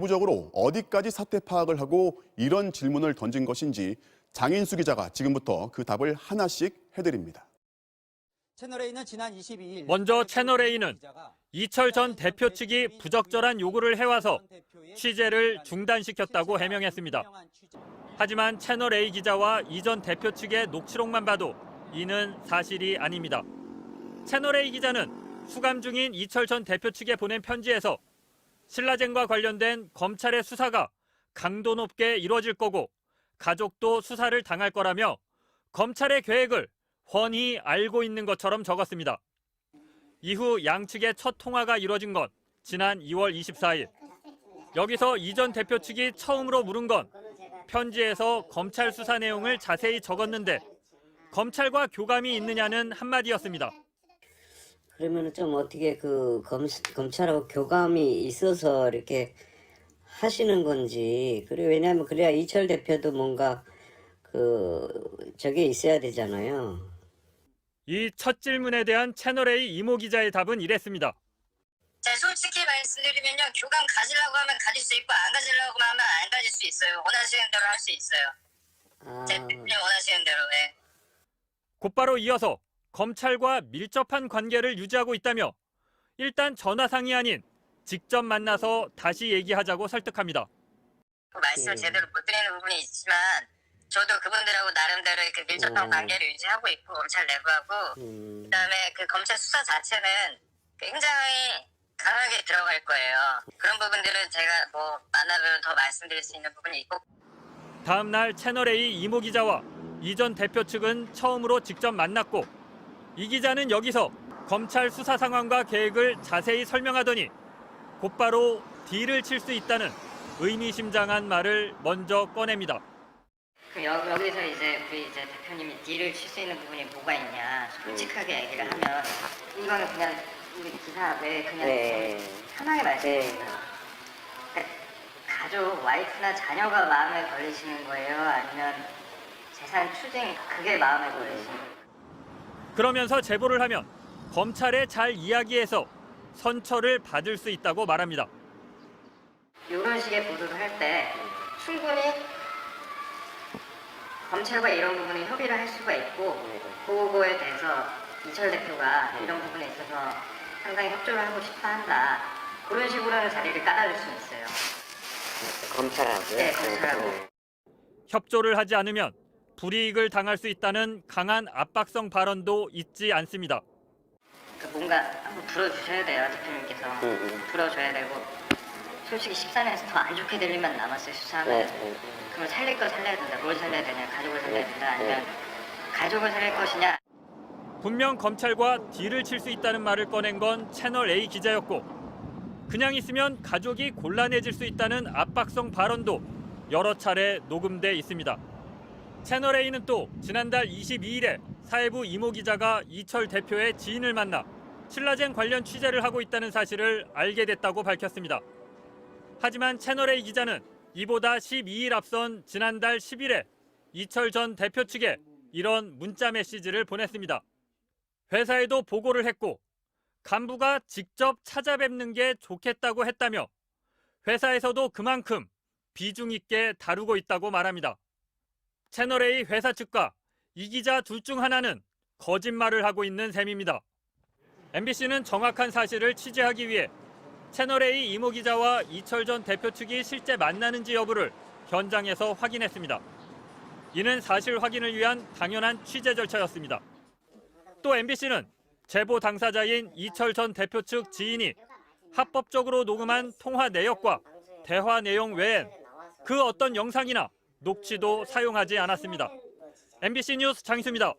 내부적으로 어디까지 사태 파악을 하고 이런 질문을 던진 것인지 장인수 기자가 지금부터 그 답을 하나씩 해드립니다. 채널A는 지난 22일 먼저 채널A는 이철 전 대표 측이 부적절한 요구를 해와서 취재를 중단시켰다고 해명했습니다. 하지만 채널A 기자와 이 전 대표 측의 녹취록만 봐도 이는 사실이 아닙니다. 채널A 기자는 수감 중인 이철 전 대표 측에 보낸 편지에서 신라젠과 관련된 검찰의 수사가 강도 높게 이루어질 거고 가족도 수사를 당할 거라며 검찰의 계획을 훤히 알고 있는 것처럼 적었습니다. 이후 양측의 첫 통화가 이루어진 건 지난 2월 24일. 여기서 이 전 대표 측이 처음으로 물은 건 편지에서 검찰 수사 내용을 자세히 적었는데 검찰과 교감이 있느냐는 한마디였습니다. 그러면 좀 어떻게 검찰하고 교감이 있어서 이렇게 하시는 건지. 그래, 왜냐하면 그래야 이철 대표도 뭔가 저게 있어야 되잖아요. 이 첫 질문에 대한 채널A 이모 기자의 답은 이랬습니다. 자, 솔직히 말씀드리면요, 교감 가지려고 하면 가질 수 있고 안 가지려고 하면 안 가질 수 있어요. 원하시는 대로 할 수 있어요. 제 대표님 원하시는 대로. 네. 곧바로 이어서 검찰과 밀접한 관계를 유지하고 있다며 일단 전화상이 아닌 직접 만나서 다시 얘기하자고 설득합니다. 말씀을 제대로 못 드리는 부분이 있지만 저도 그분들하고 나름대로 이렇게 밀접한 관계를 유지하고 있고 검찰 내부하고 그다음에 그 검찰 수사 자체는 굉장히 강하게 들어갈 거예요. 그런 부분들은 제가 만나뵈면 더 말씀드릴 수 있는 부분이 있고. 다음 날 채널A 이모 기자와 이 전 대표 측은 처음으로 직접 만났고 이 기자는 여기서 검찰 수사 상황과 계획을 자세히 설명하더니 곧바로 딜을 칠 수 있다는 의미심장한 말을 먼저 꺼냅니다. 여기서 이제 우리 대표님이 딜을 칠 수 있는 부분이 뭐가 있냐 솔직하게 얘기를 하면 이거는 그냥 우리 기사 외에 그냥 편하게 말씀드립니다. 그러니까 가족, 와이프나 자녀가 마음에 걸리시는 거예요? 아니면 재산 추징 그게 마음에 걸리시는 거예요? 그러면서 제보를 하면 검찰에 잘 이야기해서 선처를 받을 수 있다고 말합니다. 이런 식의 보도를 할 때 충분히 검찰과 이런 부분에 협의를 할 수가 있고 그거에 대해서 이철 대표가 이런 부분에 있어서 상당히 협조를 하고 싶어 한다. 그런 식으로는 자리를 깔아줄 수 있어요. 검찰하고요? 네, 검찰하고. 협조를 하지 않으면 불이익을 당할 수 있다는 강한 압박성 발언도 잊지 않습니다. 뭔가 한번 불어주셔야 돼요, 대표님께서. 불어줘야 되고 솔직히 14년에서 더 안 좋게 될 일만 남았어요, 수사하면. 그럼 살릴 거 살려야 된다. 뭘 살려야 되냐, 가족을 살려야 된다. 아니면 가족을 살릴 것이냐. 분명 검찰과 딜을 칠 수 있다는 말을 꺼낸 건 채널A 기자였고 그냥 있으면 가족이 곤란해질 수 있다는 압박성 발언도 여러 차례 녹음돼 있습니다. 채널A는 또 지난달 22일에 사회부 이모 기자가 이철 대표의 지인을 만나 신라젠 관련 취재를 하고 있다는 사실을 알게 됐다고 밝혔습니다. 하지만 채널A 기자는 이보다 12일 앞선 지난달 10일에 이철 전 대표 측에 이런 문자 메시지를 보냈습니다. 회사에도 보고를 했고 간부가 직접 찾아뵙는 게 좋겠다고 했다며 회사에서도 그만큼 비중 있게 다루고 있다고 말합니다. 채널A 회사 측과 이 기자 둘 중 하나는 거짓말을 하고 있는 셈입니다. MBC는 정확한 사실을 취재하기 위해 채널A 이모 기자와 이철 전 대표 측이 실제 만나는지 여부를 현장에서 확인했습니다. 이는 사실 확인을 위한 당연한 취재 절차였습니다. 또 MBC는 제보 당사자인 이철 전 대표 측 지인이 합법적으로 녹음한 통화 내역과 대화 내용 외엔 그 어떤 영상이나 녹취도 사용하지 않았습니다. MBC 뉴스 장희수입니다.